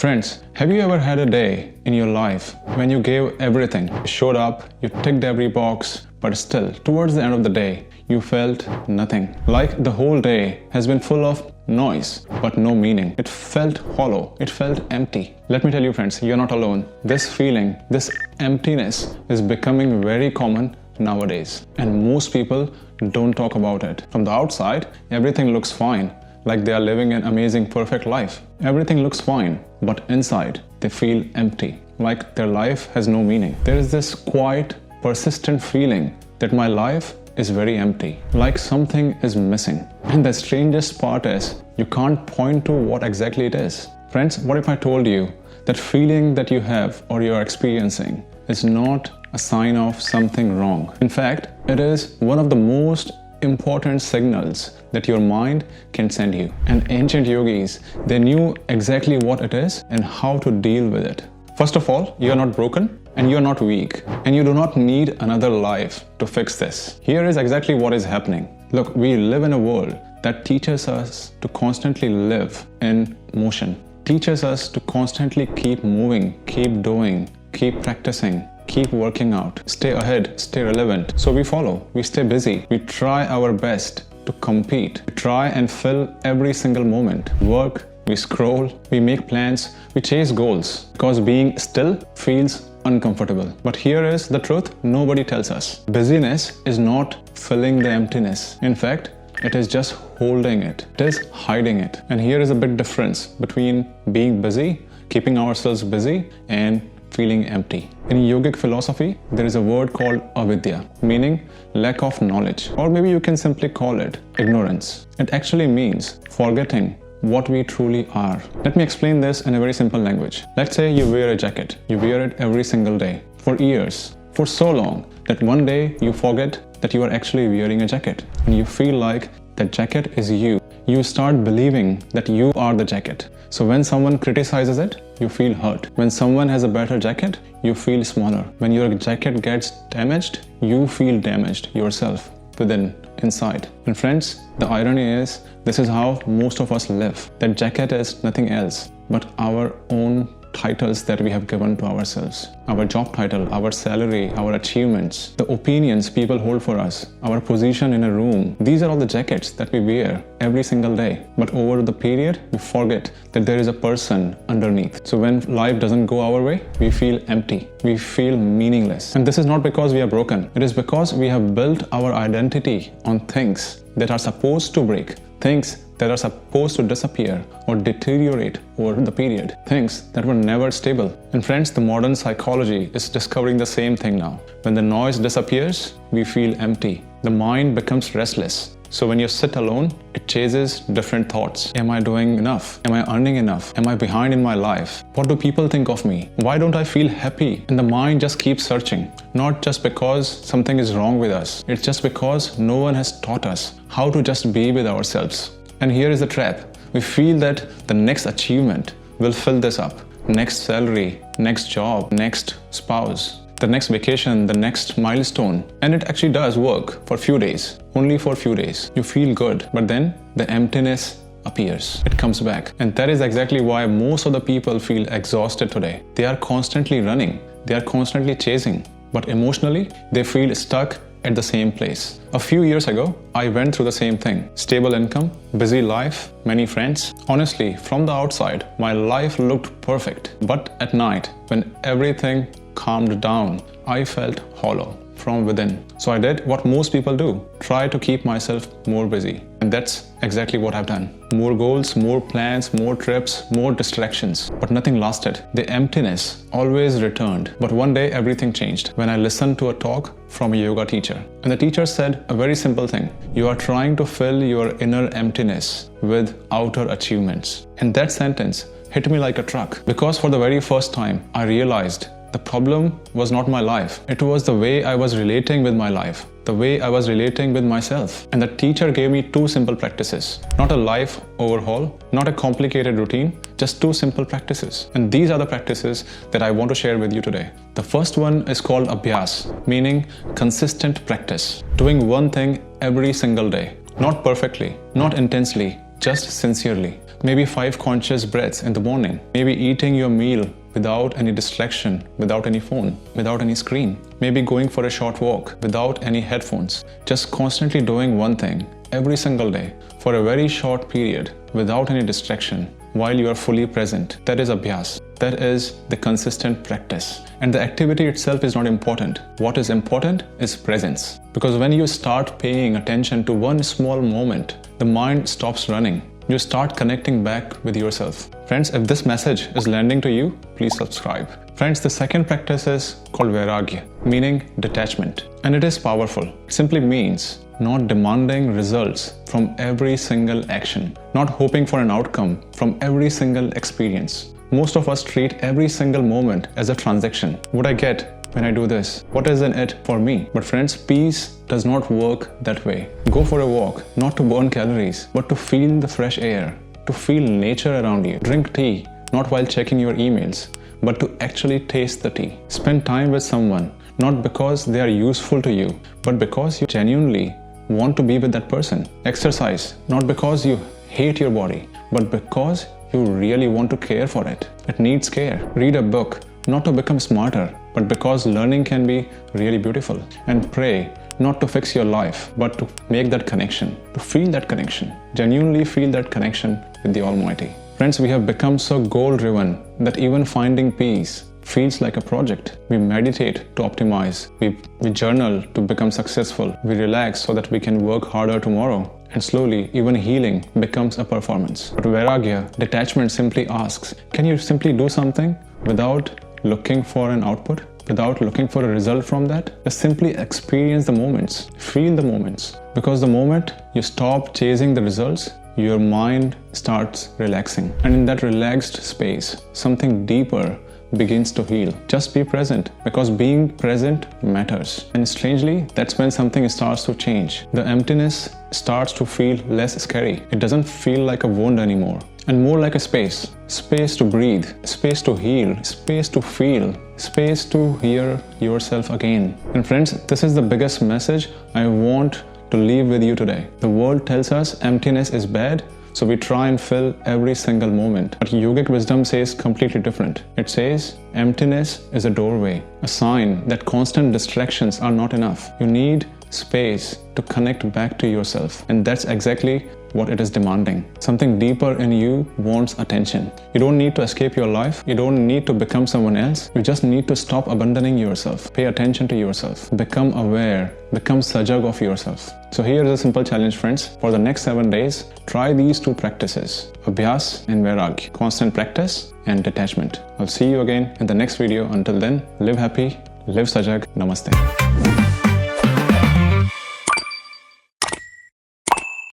Friends, have you ever had a day in your life when you gave everything? You showed up, you ticked every box, but still, towards the end of the day, you felt nothing. Like the whole day has been full of noise, but no meaning. It felt hollow. It felt empty. Let me tell you, friends, you're not alone. This feeling, this emptiness is becoming very common nowadays. And most people don't talk about it. From the outside, everything looks fine, like they are living an amazing, perfect life. Everything looks fine, but inside, they feel empty, like their life has no meaning. There is this quiet, persistent feeling that my life is very empty, like something is missing. And the strangest part is, you can't point to what exactly it is. Friends, what if I told you that feeling that you have or you are experiencing is not a sign of something wrong? In fact, it is one of the most important signals that your mind can send you. And ancient yogis, they knew exactly what it is and how to deal with it. First of all, you are not broken and you are not weak, and you do not need another life to fix this. Here is exactly what is happening. Look, we live in a world that teaches us to constantly live in motion, teaches us to constantly keep moving, keep doing, keep practicing, keep working out, stay ahead, stay relevant. So we follow, we stay busy, we try our best to compete, we try and fill every single moment, work, we scroll, we make plans, we chase goals, because being still feels uncomfortable. But here is the truth nobody tells us. Busyness is not filling the emptiness. In fact, it is just holding it. It is hiding it. And here is a big difference between being busy, keeping ourselves busy, and feeling empty. In yogic philosophy, there is a word called Avidya, meaning lack of knowledge. Or maybe you can simply call it ignorance. It actually means forgetting what we truly are. Let me explain this in a very simple language. Let's say you wear a jacket. You wear it every single day for years, for so long that one day you forget that you are actually wearing a jacket and you feel like that jacket is you. You start believing that you are the jacket. So when someone criticizes it, you feel hurt. When someone has a better jacket, you feel smaller. When your jacket gets damaged, you feel damaged yourself within, inside. And friends, the irony is, this is how most of us live. That jacket is nothing else but our own titles that we have given to ourselves. Our job title, our salary, our achievements, the opinions people hold for us, our position in a room. These are all the jackets that we wear every single day. But over the period, we forget that there is a person underneath. So when life doesn't go our way, we feel empty. We feel meaningless. And this is not because we are broken. It is because we have built our identity on things that are supposed to break, things that are supposed to disappear or deteriorate over the period, things that were never stable. And friends, the modern psychology is discovering the same thing now. When the noise disappears, we feel empty. The mind becomes restless. So when you sit alone, it chases different thoughts. Am I doing enough? Am I earning enough? Am I behind in my life? What do people think of me? Why don't I feel happy? And the mind just keeps searching. Not just because something is wrong with us. It's just because no one has taught us how to just be with ourselves. And here is the trap. We feel that the next achievement will fill this up. Next salary, next job, next spouse, the next vacation, the next milestone. And it actually does work for a few days, only for a few days. You feel good, but then the emptiness appears. It comes back. And that is exactly why most of the people feel exhausted today. They are constantly running. They are constantly chasing. But emotionally, they feel stuck at the same place. A few years ago, I went through the same thing. Stable income, busy life, many friends. Honestly, from the outside, my life looked perfect. But at night, when everything calmed down, I felt hollow from within. So I did what most people do, try to keep myself more busy. And that's exactly what I've done. More goals, more plans, more trips, more distractions. But nothing lasted. The emptiness always returned. But one day everything changed when I listened to a talk from a yoga teacher. And the teacher said a very simple thing. You are trying to fill your inner emptiness with outer achievements. And that sentence hit me like a truck. Because for the very first time, I realized the problem was not my life. It was the way I was relating with my life, the way I was relating with myself. And the teacher gave me two simple practices. Not a life overhaul, not a complicated routine, just two simple practices. And these are the practices that I want to share with you today. The first one is called Abhyasa, meaning consistent practice. Doing one thing every single day. Not perfectly, not intensely, just sincerely. Maybe 5 conscious breaths in the morning. Maybe eating your meal without any distraction, without any phone, without any screen. Maybe going for a short walk without any headphones. Just constantly doing one thing every single day for a very short period without any distraction while you are fully present. That is Abhyasa. That is the consistent practice. And the activity itself is not important. What is important is presence. Because when you start paying attention to one small moment, the mind stops running. You start connecting back with yourself. Friends, if this message is landing to you, please subscribe. Friends, the second practice is called Vairagya, meaning detachment. And it is powerful. It simply means not demanding results from every single action, not hoping for an outcome from every single experience. Most of us treat every single moment as a transaction. What I get when I do this? What is in it for me? But friends, peace does not work that way. Go for a walk, not to burn calories, but to feel the fresh air, to feel nature around you. Drink tea, not while checking your emails, but to actually taste the tea. Spend time with someone, not because they are useful to you, but because you genuinely want to be with that person. Exercise, not because you hate your body, but because you really want to care for it. It needs care. Read a book, not to become smarter, but because learning can be really beautiful. And pray, not to fix your life, but to make that connection, to feel that connection, genuinely feel that connection with the Almighty. Friends, we have become so goal-driven that even finding peace feels like a project. We meditate to optimize. We journal to become successful. We relax so that we can work harder tomorrow. And slowly, even healing becomes a performance. But Vairagya, detachment, simply asks, can you simply do something without looking for an output? Without looking for a result from that? Just simply experience the moments. Feel the moments. Because the moment you stop chasing the results, your mind starts relaxing. And in that relaxed space, something deeper begins to heal. Just be present, because being present matters. And strangely, that's when something starts to change. The emptiness starts to feel less scary. It doesn't feel like a wound anymore, and more like a space. Space to breathe, space to heal, space to feel, space to hear yourself again. And friends, this is the biggest message I want to leave with you today. The world tells us emptiness is bad, so we try and fill every single moment. But yogic wisdom says completely different. It says emptiness is a doorway, a sign that constant distractions are not enough. You need space to connect back to yourself. And that's exactly what it is demanding. Something deeper in you wants attention. You don't need to escape your life. You don't need to become someone else. You just need to stop abandoning yourself. Pay attention to yourself. Become aware. Become Sajag of yourself. So here is a simple challenge, friends. For the next 7 days, try these 2 practices, Abhyasa and Vairagya. Constant practice and detachment. I'll see you again in the next video. Until then, live happy, live Sajag. Namaste.